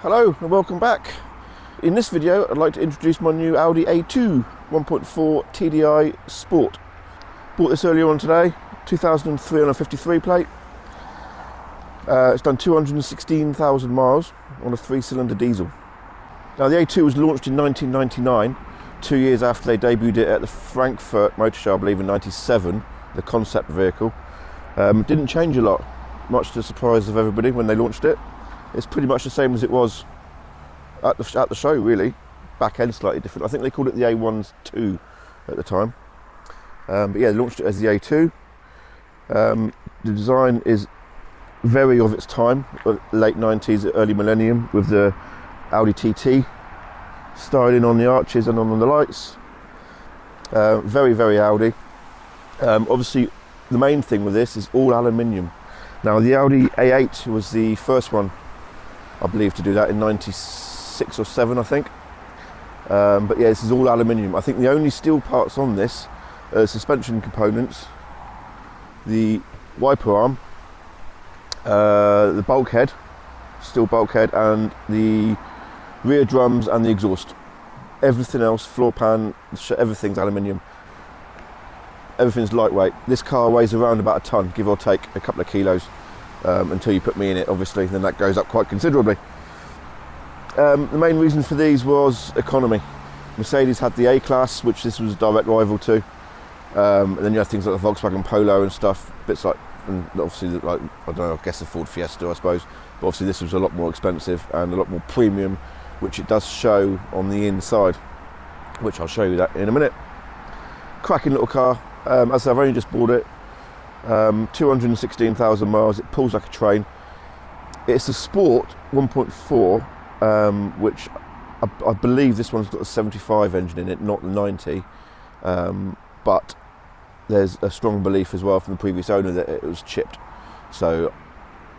Hello and welcome back. In this video I'd like to introduce my new Audi A2 1.4 TDi Sport. Bought this earlier on today, 2,353 plate. It's done 216,000 miles on a 3-cylinder diesel. Now the A2 was launched in 1999, 2 years after they debuted it at the Frankfurt Motor Show, I believe in 97, the concept vehicle. Didn't change a lot, much to the surprise of everybody when they launched it. It's pretty much the same as it was at the show, really. Back end slightly different. I think they called it the A2 at the time. But yeah, they launched it as the A2. The design is very of its time, late 90s, early millennium, with the Audi TT styling on the arches and on the lights. Very, very Audi. Obviously, the main thing with this is all aluminium. Now, the Audi A8 was the first one, I believe, to do that in 96 or 7, I think. But yeah, this is all aluminium. I think the only steel parts on this are suspension components, the wiper arm, the bulkhead, steel bulkhead, and the rear drums and the exhaust. Everything else, floor pan, everything's aluminium. Everything's lightweight. This car weighs around about a ton, give or take a couple of kilos, until you put me in it, obviously, then that goes up quite considerably. The main reason for these was economy. Mercedes had the A-Class, which this was a direct rival to, and then you have things like the Volkswagen Polo and stuff, bits like, and obviously, like, I don't know, I guess the Ford Fiesta, I suppose, but obviously this was a lot more expensive and a lot more premium, which it does show on the inside, which I'll show you that in a minute. Cracking little car. As I said, I've only just bought it. 216,000 miles. It pulls like a train. It's a Sport 1.4, which I believe this one's got a 75 engine in it, not the 90. But there's a strong belief as well from the previous owner that it was chipped, so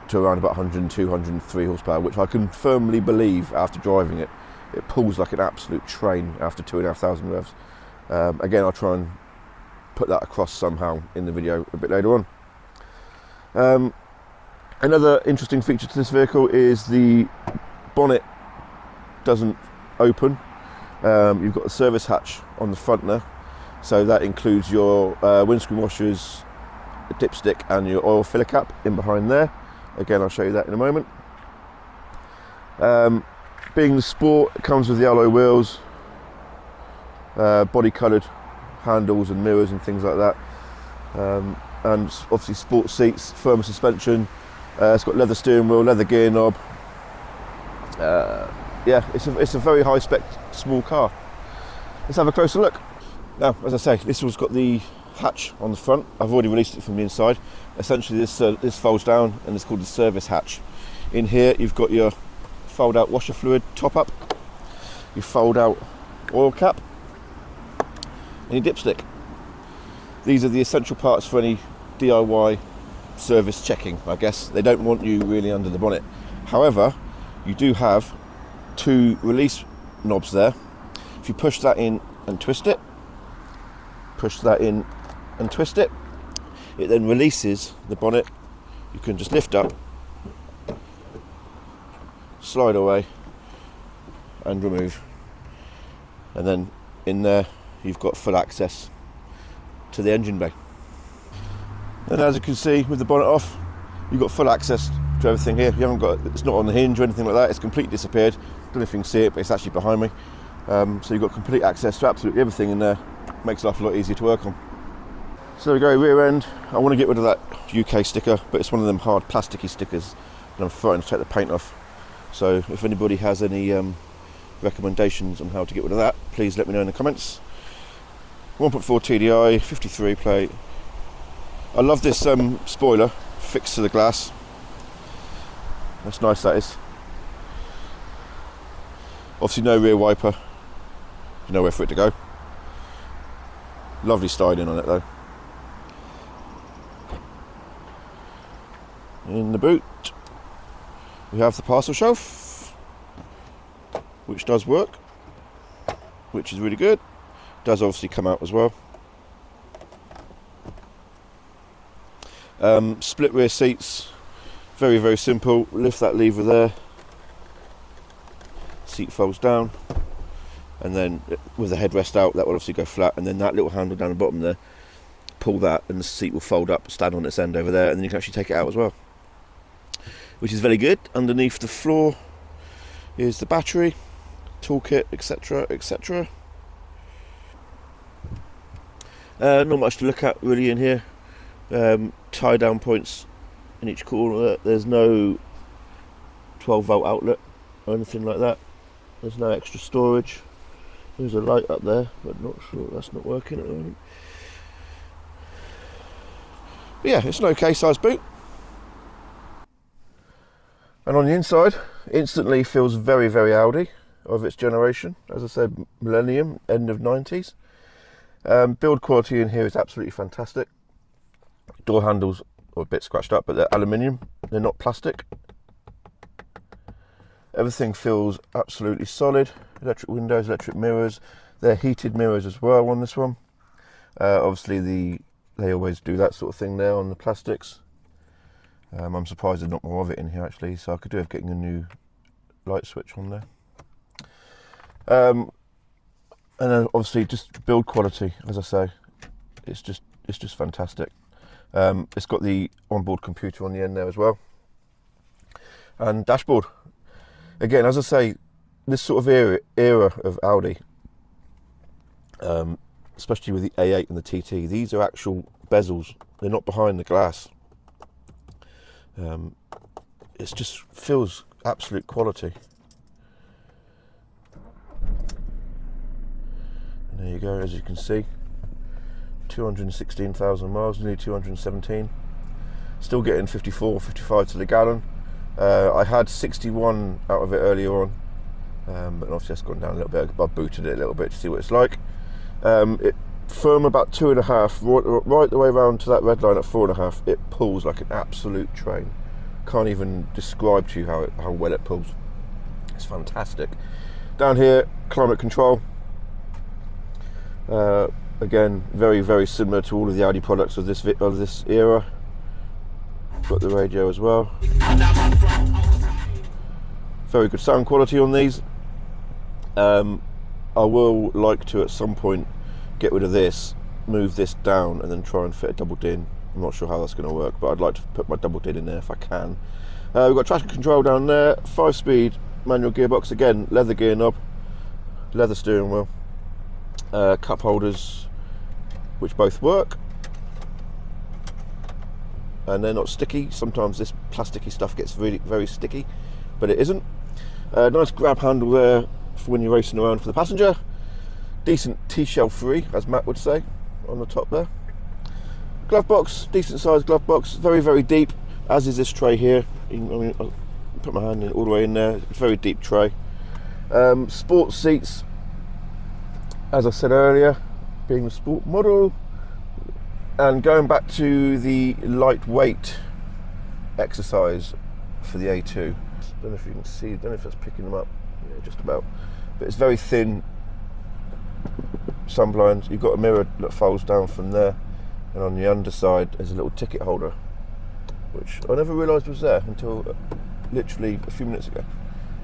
to around about 102, 103 horsepower, which I can firmly believe after driving it. It pulls like an absolute train after 2,500 revs. Again, I'll try and put that across somehow in the video a bit later on. Another interesting feature to this vehicle is the bonnet doesn't open. You've got the service hatch on the front there, so that includes your windscreen washers, dipstick, and your oil filler cap in behind there. Again, I'll show you that in a moment. Being the Sport, it comes with the alloy wheels, body coloured handles and mirrors and things like that, and obviously sport seats, firm suspension. It's got leather steering wheel, leather gear knob. Yeah, it's a very high spec small car. Let's have a closer look. Now, as I say, this one's got the hatch on the front. I've already released it from the inside. Essentially, this folds down and it's called the service hatch. In here, you've got your fold out washer fluid top up, your fold out oil cap, and your dipstick. These are the essential parts for any DIY service checking, I guess. They don't want you really under the bonnet. However, you do have two release knobs there. If you push that in and twist it, push that in and twist it, it then releases the bonnet. You can just lift up, slide away, and remove. And then in there, you've got full access to the engine bay. And as you can see, with the bonnet off, you've got full access to everything here. You haven't got, it's not on the hinge or anything like that. It's completely disappeared. Don't know if you can see it, but it's actually behind me. So you've got complete access to absolutely everything in there. Makes life a lot easier to work on. So there we go, rear end. I want to get rid of that UK sticker, but it's one of them hard plasticky stickers, and I'm frightened to take the paint off. So if anybody has any recommendations on how to get rid of that, please let me know in the comments. 1.4 TDi, 53 plate. I love this spoiler fixed to the glass. That's nice, that is. Obviously no rear wiper, nowhere for it to go. Lovely styling on it though. In the boot we have the parcel shelf, which does work, which is really good. Does obviously come out as well. Split rear seats, very, very simple. Lift that lever there, seat folds down, and then with the headrest out, that will obviously go flat, and then that little handle down the bottom there, pull that, and the seat will fold up, stand on its end over there, and then you can actually take it out as well, which is very good. Underneath the floor is the battery, toolkit, etc, etc. Not much to look at really in here. Tie down points in each corner. There's no 12 volt outlet or anything like that. There's no extra storage. There's a light up there, but not sure that's not working at the moment. But yeah, it's an okay size boot. And on the inside, instantly feels very, very Audi of its generation. As I said, millennium, end of 90s. Build quality in here is absolutely fantastic. Door handles are a bit scratched up, but they're aluminium, they're not plastic. Everything feels absolutely solid. Electric windows, electric mirrors. They're heated mirrors as well on this one. Obviously they always do that sort of thing there on the plastics. I'm surprised there's not more of it in here actually, so I could do with getting a new light switch on there. And then obviously just build quality, as I say, it's just fantastic. It's got the onboard computer on the end there as well, and dashboard. Again, as I say, this sort of era of Audi, especially with the A8 and the TT, these are actual bezels. They're not behind the glass. It just feels absolute quality. And there you go, as you can see, 216,000 miles, nearly 217. Still getting 54, 55 to the gallon. I had 61 out of it earlier on, but obviously it's gone down a little bit. I booted it a little bit to see what it's like. It firm about 2.5, right the way around to that red line at 4.5. It pulls like an absolute train. Can't even describe to you how well it pulls. It's fantastic. Down here, climate control. Again, very, very similar to all of the Audi products of this era. Got the radio as well. Very good sound quality on these. I will like to at some point get rid of this, move this down, and then try and fit a double din. I'm not sure how that's going to work, but I'd like to put my double din in there if I can. We've got traction control down there, 5-speed manual gearbox, again, leather gear knob, leather steering wheel, cup holders, which both work, and they're not sticky. Sometimes this plasticky stuff gets really very sticky, but it isn't. Nice grab handle there for when you're racing around for the passenger. Decent T-shell free, as Matt would say, on the top there. Glove box, decent sized glove box, very, very deep, as is this tray here. I'll put my hand in all the way in there. It's a very deep tray. Sports seats, as I said earlier, being the sport model. And going back to the lightweight exercise for the A2. I don't know if you can see, I don't know if that's picking them up, yeah, just about. But it's very thin sunblinds. You've got a mirror that folds down from there, and on the underside there's a little ticket holder, which I never realised was there until literally a few minutes ago.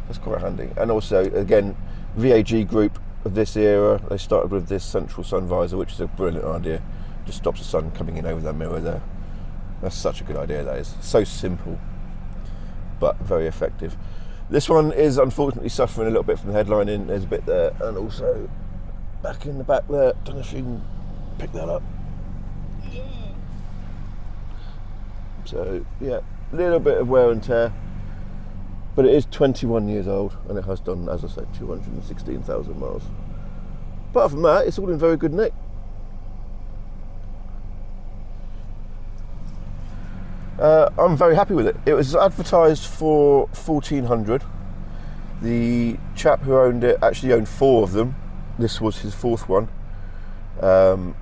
That's quite handy. And also, again, VAG group of this era, they started with this central sun visor, which is a brilliant idea. Just stops the sun coming in over that mirror there. That's such a good idea, that is. So simple, but very effective. This one is unfortunately suffering a little bit from the headlining. There's a bit there, and also back in the back there. Don't know if you can pick that up. So yeah, a little bit of wear and tear, but it is 21 years old, and it has done, as I said, 216,000 miles. Apart from that, it's all in very good nick. I'm very happy with it. It was advertised for 1,400. The chap who owned it actually owned 4 of them. This was his 4th one.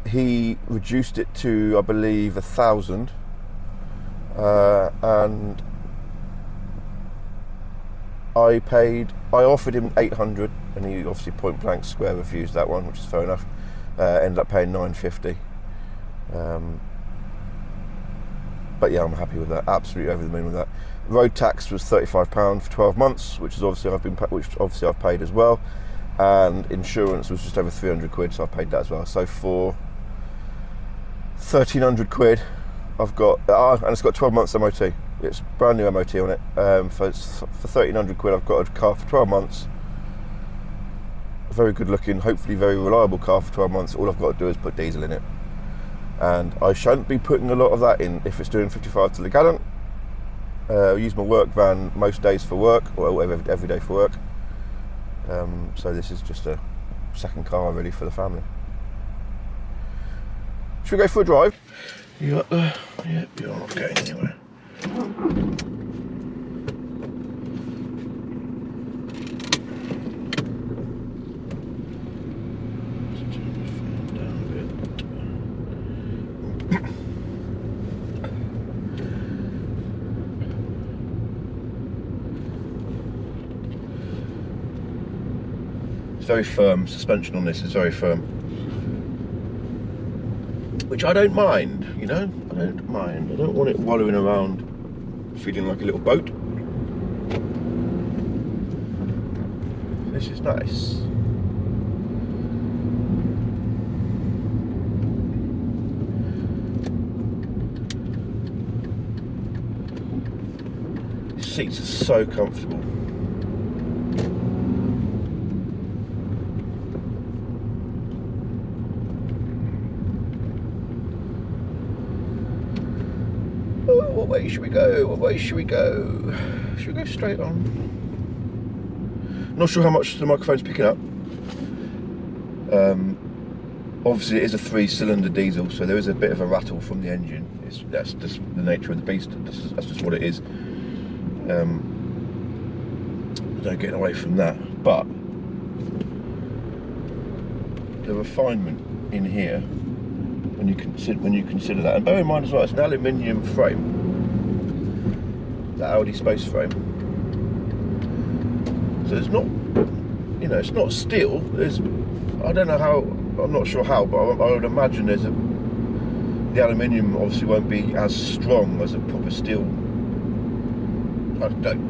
He reduced it to, I believe, 1,000. And I offered him 800, and he obviously point blank square refused that one, which is fair enough. Ended up paying 950. But yeah, I'm happy with that. Absolutely over the moon with that. road tax was £35 for 12 months, which obviously I've paid as well, and insurance was just over 300 quid, so I paid that as well. So for 1,300 quid, I've got, and it's got 12 months MOT. It's brand new MOT on it. For 1,300 quid, I've got a car for 12 months. A very good looking, hopefully very reliable car for 12 months. All I've got to do is put diesel in it. And I shan't be putting a lot of that in if it's doing 55 to the gallon. I use my work van most days for work, or every day for work. So this is just a second car really for the family. Should we go for a drive? You up there? Yeah, you're not going anywhere. Let's turn the fan down a bit. It's very firm. Suspension on this is very firm, which I don't mind, you know. I don't mind. I don't want it wallowing around feeling like a little boat. This is nice. These seats are so comfortable. What way should we go? What way should we go? Should we go straight on? Not sure how much the microphone's picking up. Obviously it is a 3-cylinder diesel, so there is a bit of a rattle from the engine. That's just the nature of the beast. That's just what it is. No getting away from that. But the refinement in here, when you consider that, and bear in mind as well, it's an aluminium frame. The Audi space frame. So it's not, you know, it's not steel. I don't know how, I'm not sure how, but I would imagine the aluminium obviously won't be as strong as a proper steel.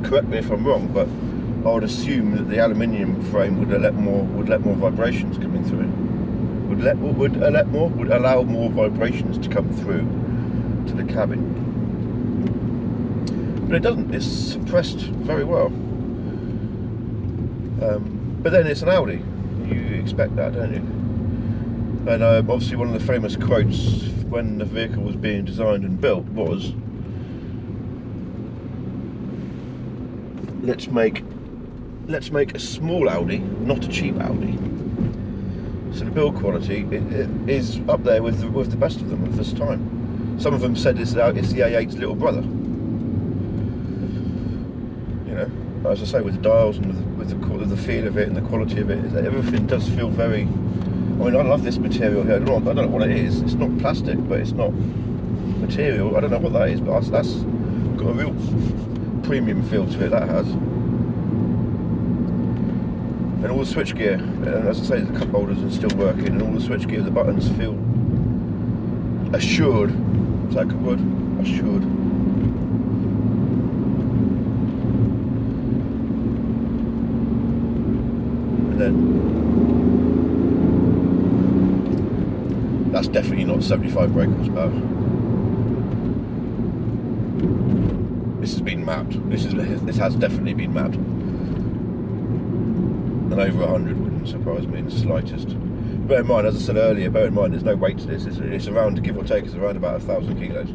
Correct me if I'm wrong, but I would assume that the aluminium frame would let more vibrations coming through. Would allow more vibrations to come through to the cabin. But it doesn't, it's suppressed very well. But then it's an Audi, you expect that, don't you? And obviously one of the famous quotes when the vehicle was being designed and built was, let's make a small Audi, not a cheap Audi. So the build quality it is up there with the best of them of this time. Some of them said it's the A8's little brother. You know, as I say, with the dials and with the feel of it and the quality of it, everything does feel very. I mean, I love this material here. I don't know what it is. It's not plastic, but it's not material. I don't know what that is, but that's got a real premium feel to it. That has. And all the switchgear, and as I say, the cup holders are still working, and all the switchgear, the buttons feel assured. Is that a good word? Assured. And then that's definitely not 75 brake horsepower. This has been mapped. This has definitely been mapped. And over 100 wouldn't surprise me in the slightest. Bear in mind, as I said earlier, there's no weight to this. It's around, give or take, it's around about 1,000 kilos.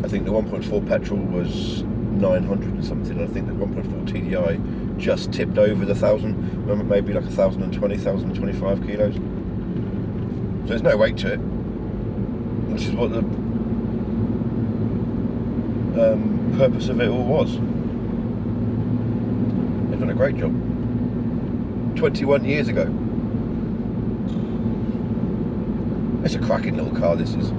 I think the 1.4 petrol was 900 and something. I think the 1.4 TDi just tipped over the 1,000, maybe like 1,020, 1,025 kilos. So there's no weight to it, which is what the purpose of it all was. They've done a great job. 21 years ago. It's a cracking little car, this is.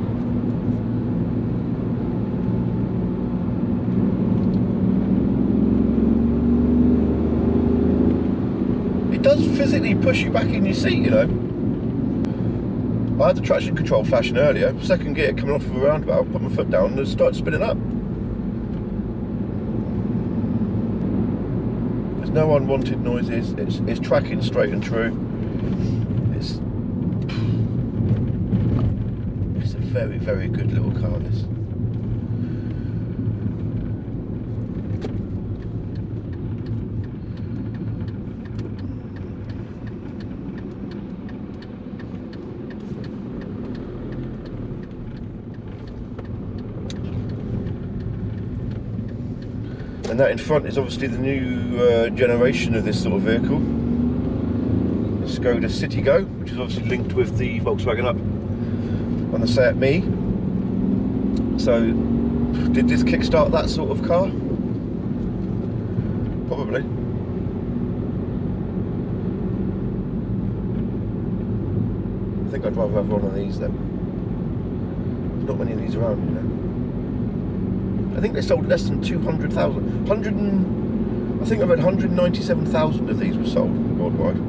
It does physically push you back in your seat, you know. I had the traction control flashing earlier, second gear coming off of a roundabout, put my foot down and it started spinning up. There's no unwanted noises, it's tracking straight and true. It's a very, very good little car, this. And that in front is obviously the new generation of this sort of vehicle. The Skoda Citigo, which is obviously linked with the Volkswagen Up on the Seat Me. So, did this kickstart that sort of car? Probably. I think I'd rather have one of these though. There's not many of these around, you know. I think they sold less than 200,000. I think I've had 197,000 of these were sold worldwide.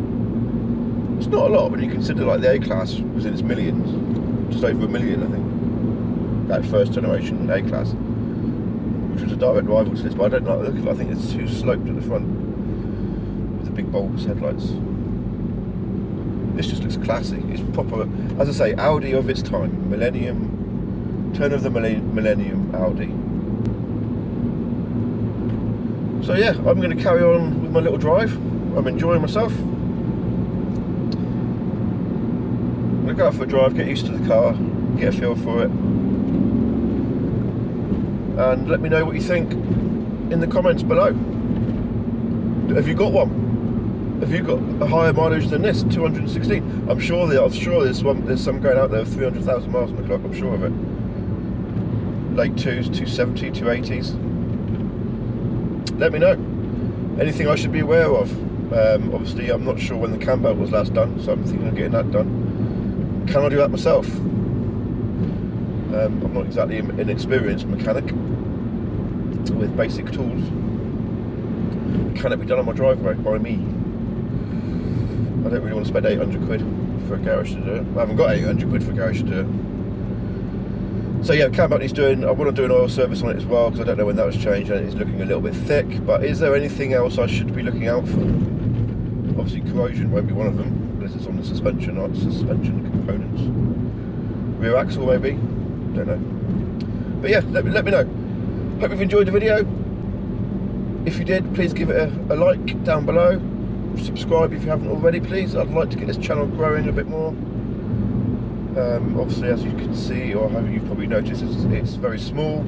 It's not a lot when you consider like the A-Class was in its millions. Just over 1 million, I think. That first generation A-Class, which was a direct rival to this, but I don't like the look of it. I think it's too sloped at the front with the big bulbous headlights. This just looks classy. It's proper, as I say, Audi of its time. Millennium, turn of the millennium Audi. So yeah, I'm going to carry on with my little drive. I'm enjoying myself. I'm going to go out for a drive, get used to the car, get a feel for it. And let me know what you think in the comments below. Have you got one? Have you got a higher mileage than this, 216? I'm sure there's some going out there with 300,000 miles on the clock, I'm sure of it. Late 2s, 270, 280s. Let me know. Anything I should be aware of. Obviously, I'm not sure when the cam belt was last done, so I'm thinking of getting that done. Can I do that myself? I'm not exactly an inexperienced mechanic with basic tools. Can it be done on my driveway by me? I don't really want to spend 800 quid for a garage to do it. I haven't got 800 quid for a garage to do it. So yeah, cam belt needs doing. I want to do an oil service on it as well because I don't know when that was changed and it's looking a little bit thick. But is there anything else I should be looking out for? Obviously corrosion won't be one of them because it's on the suspension components. Rear axle maybe, don't know. But yeah, let me know. Hope you've enjoyed the video. If you did, please give it a like down below. Subscribe if you haven't already, please. I'd like to get this channel growing a bit more. Obviously, as you can see, or you've probably noticed, it's very small.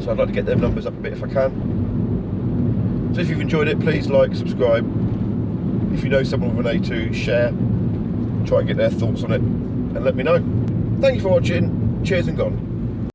So I'd like to get them numbers up a bit if I can. So if you've enjoyed it, please like, subscribe. If you know someone with an A2, share. Try and get their thoughts on it and let me know. Thank you for watching. Cheers and gone.